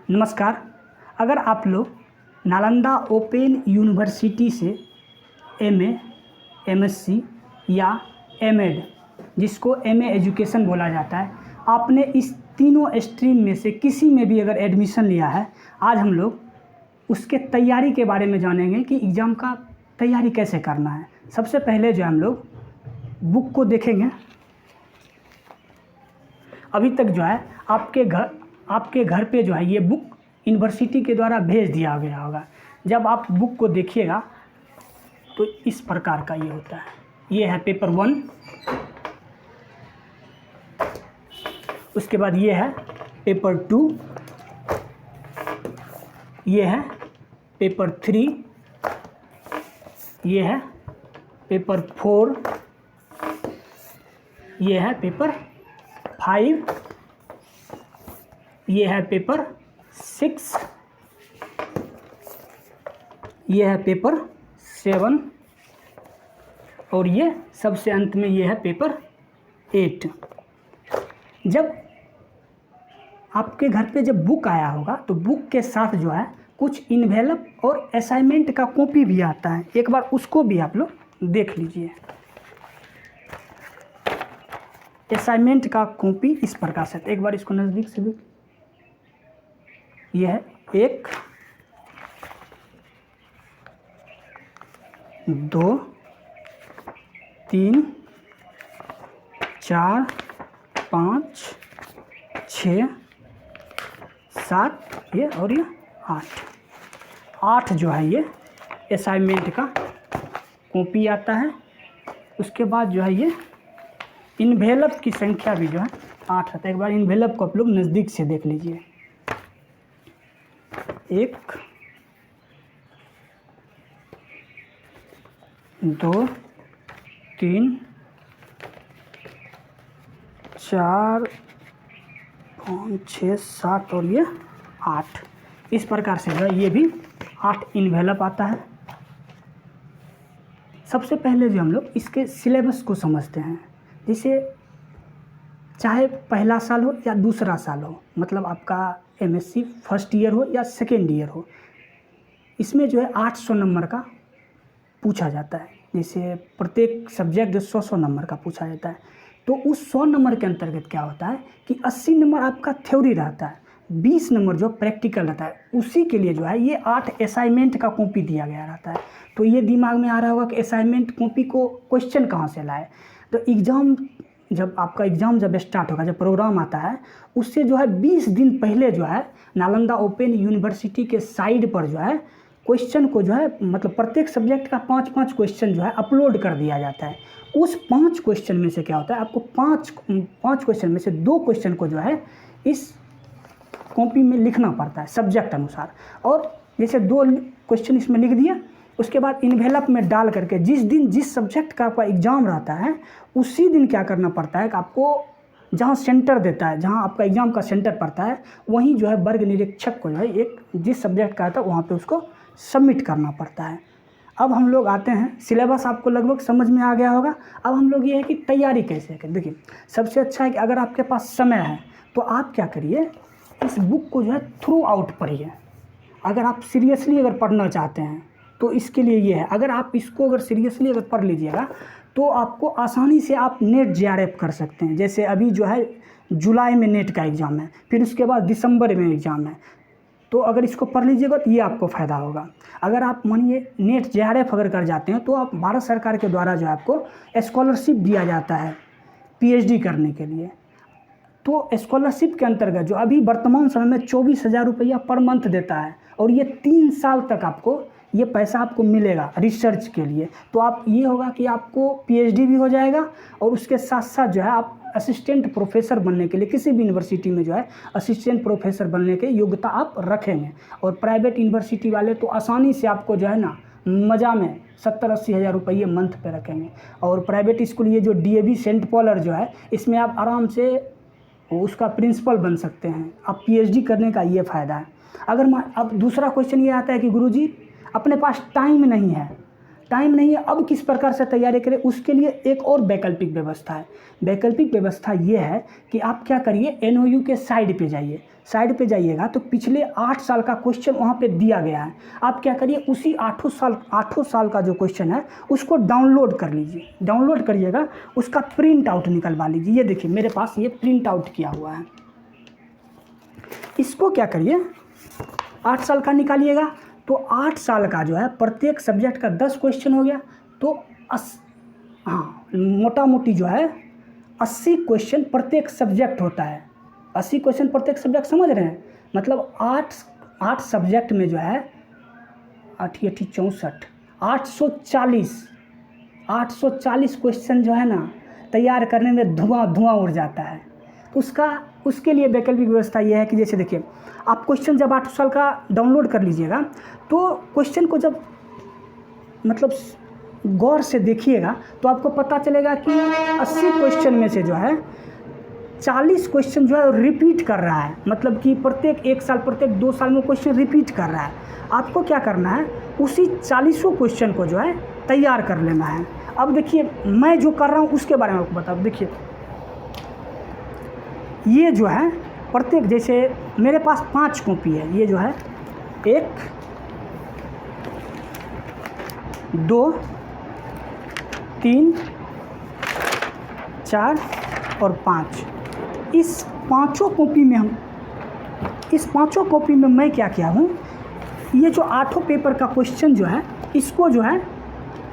नमस्कार। अगर आप लोग नालंदा ओपन यूनिवर्सिटी से एमए, एमएससी या एमएड, जिसको एमए एजुकेशन बोला जाता है, आपने इस तीनों स्ट्रीम में से किसी में भी अगर एडमिशन लिया है, आज हम लोग उसके तैयारी के बारे में जानेंगे कि एग्ज़ाम का तैयारी कैसे करना है। सबसे पहले जो हम लोग बुक को देखेंगे। अभी तक जो है आपके घर पे जो है ये बुक यूनिवर्सिटी के द्वारा भेज दिया गया होगा। जब आप बुक को देखिएगा तो इस प्रकार का ये होता है। ये है पेपर 1, उसके बाद ये है पेपर 2, ये है पेपर 3, ये है पेपर 4, ये है पेपर 5, ये है पेपर 6, ये है पेपर 7 और ये सबसे अंत में ये है पेपर 8। जब आपके घर पे जब बुक आया होगा तो बुक के साथ जो है कुछ इन्वेलप और असाइनमेंट का कॉपी भी आता है। एक बार उसको भी आप लोग देख लीजिए। असाइनमेंट का कॉपी इस प्रकार से, एक बार इसको नज़दीक से भी, यह है 1, 2, 3, 4, 5, 6, 7 ये और ये 8 जो है ये असाइनमेंट का कॉपी आता है। उसके बाद जो है ये इन्वेलप की संख्या भी जो है 8 आता है। एक बार इन्वेलप को आप लोग नज़दीक से देख लीजिए। 1, 2, 3, 4, 5, 6, 7 और ये 8। इस प्रकार से जो है ये भी 8 इन्वेलप आता है। सबसे पहले जो हम लोग इसके सिलेबस को समझते हैं। जैसे चाहे पहला साल हो या दूसरा साल हो, मतलब आपका एमएससी फर्स्ट ईयर हो या सेकेंड ईयर हो, इसमें जो है 800 नंबर का पूछा जाता है। जैसे प्रत्येक सब्जेक्ट 100 नंबर का पूछा जाता है। तो उस 100 नंबर के अंतर्गत क्या होता है कि 80 नंबर आपका थ्योरी रहता है, 20 नंबर जो प्रैक्टिकल रहता है। उसी के लिए जो है ये 8 असाइनमेंट का कॉपी दिया गया रहता है। तो ये दिमाग में आ रहा होगा कि असाइनमेंट कॉपी को क्वेश्चन कहाँ से लाए। तो एग्ज़ाम जब आपका एग्ज़ाम जब स्टार्ट होगा, जब प्रोग्राम आता है, उससे जो है 20 दिन पहले जो है नालंदा ओपन यूनिवर्सिटी के साइड पर जो है क्वेश्चन को जो है, मतलब प्रत्येक सब्जेक्ट का 5-5 क्वेश्चन जो है अपलोड कर दिया जाता है। उस 5 क्वेश्चन में से क्या होता है, आपको 5 क्वेश्चन में से 2 क्वेश्चन को जो है इस कॉपी में लिखना पड़ता है सब्जेक्ट अनुसार। और जैसे 2 क्वेश्चन इसमें लिख दिया, उसके बाद इन्वेलप में डाल करके जिस दिन जिस सब्जेक्ट का आपका एग्ज़ाम रहता है उसी दिन क्या करना पड़ता है कि आपको जहाँ सेंटर देता है, जहाँ आपका एग्ज़ाम का सेंटर पड़ता है, वहीं जो है वर्ग निरीक्षक को जो है एक जिस सब्जेक्ट का आता है वहाँ पे उसको सबमिट करना पड़ता है। अब हम लोग आते हैं, सिलेबस आपको लगभग समझ में आ गया होगा। अब हम लोग ये है कि तैयारी कैसे करें। देखिए, सबसे अच्छा है कि अगर आपके पास समय है तो आप क्या करिए, इस बुक को जो है थ्रू आउट पढ़िए। अगर आप सीरियसली अगर पढ़ना चाहते हैं तो इसके लिए ये है। अगर आप इसको अगर सीरियसली अगर पढ़ लीजिएगा तो आपको आसानी से आप नेट जेआरएफ कर सकते हैं। जैसे अभी जो है जुलाई में नेट का एग्ज़ाम है, फिर उसके बाद दिसंबर में एग्ज़ाम है। तो अगर इसको पढ़ लीजिएगा तो ये आपको फ़ायदा होगा। अगर आप मानिए नेट जेआरएफ अगर कर जाते हैं तो आप भारत सरकार के द्वारा जो है आपको स्कॉलरशिप दिया जाता है पीएचडी करने के लिए। तो स्कॉलरशिप के अंतर्गत जो अभी वर्तमान समय में 24,000 रुपया पर मंथ देता है और ये 3 साल तक आपको ये पैसा आपको मिलेगा रिसर्च के लिए। तो आप ये होगा कि आपको पीएचडी भी हो जाएगा और उसके साथ साथ जो है आप असिस्टेंट प्रोफेसर बनने के लिए किसी भी यूनिवर्सिटी में जो है असिस्टेंट प्रोफेसर बनने की योग्यता आप रखेंगे। और प्राइवेट यूनिवर्सिटी वाले तो आसानी से आपको जो है ना मज़ा में 70-80 हज़ार रुपये मंथ पे रखेंगे। और प्राइवेट स्कूल ये जो डीएवी सेंट पॉलर जो है, इसमें आप आराम से उसका प्रिंसिपल बन सकते हैं। आप पीएचडी करने का ये फ़ायदा है। अगर अब दूसरा क्वेश्चन ये आता है कि गुरुजी अपने पास टाइम नहीं है, टाइम नहीं है, अब किस प्रकार से तैयारी करें, उसके लिए एक और वैकल्पिक व्यवस्था है। वैकल्पिक व्यवस्था ये है कि आप क्या करिए, एनओयू के साइड पे जाइए। साइड पे जाइएगा तो पिछले 8 साल का क्वेश्चन वहाँ पे दिया गया है। आप क्या करिए, उसी 8 साल का जो क्वेश्चन है उसको डाउनलोड कर लीजिए। डाउनलोड करिएगा, उसका प्रिंट आउट निकलवा लीजिए। ये देखिए मेरे पास ये प्रिंट आउट किया हुआ है। इसको क्या करिए, 8 साल का निकालिएगा तो 8 साल का जो है प्रत्येक सब्जेक्ट का 10 क्वेश्चन हो गया, तो मोटा मोटी जो है 80 क्वेश्चन प्रत्येक सब्जेक्ट होता है। 80 क्वेश्चन प्रत्येक सब्जेक्ट, समझ रहे हैं? मतलब 8 सब्जेक्ट में जो है 8 64 840 क्वेश्चन जो है ना तैयार करने में धुआं उड़ जाता है। तो उसके लिए वैकल्पिक व्यवस्था ये है कि जैसे देखिए, आप क्वेश्चन जब 8 साल का डाउनलोड कर लीजिएगा तो क्वेश्चन को जब मतलब गौर से देखिएगा तो आपको पता चलेगा कि 80 क्वेश्चन में से जो है 40 क्वेश्चन जो है रिपीट कर रहा है। मतलब कि प्रत्येक 1 साल, प्रत्येक 2 साल में क्वेश्चन रिपीट कर रहा है। आपको क्या करना है, उसी 40 क्वेश्चन को जो है तैयार कर लेना है। अब देखिए मैं जो कर रहा हूँ उसके बारे में आपको बता। देखिए ये जो है प्रत्येक, जैसे मेरे पास 5 कॉपी है। ये जो है 1 2 3 4 और 5। इस पाँचों कॉपी में मैं क्या किया हूँ, ये जो 8 पेपर का क्वेश्चन जो है इसको जो है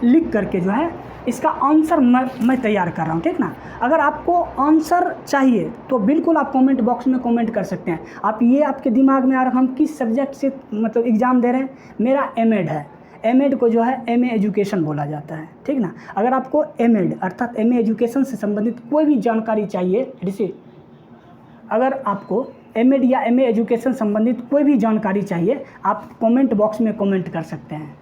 लिख करके जो है इसका आंसर मैं तैयार कर रहा हूँ, ठीक ना। अगर आपको आंसर चाहिए तो बिल्कुल आप कमेंट बॉक्स में कमेंट कर सकते हैं। आप ये आपके दिमाग में आ रहा, हम किस सब्जेक्ट से मतलब एग्ज़ाम दे रहे हैं, मेरा एमएड है। एमएड को जो है एमए एजुकेशन बोला जाता है, ठीक ना। अगर आपको एमएड अर्थात एमए एजुकेशन से संबंधित कोई भी जानकारी चाहिए, अगर आपको एमएड या एमए एजुकेशन संबंधित कोई भी जानकारी चाहिए, आप कमेंट बॉक्स में कमेंट कर सकते हैं।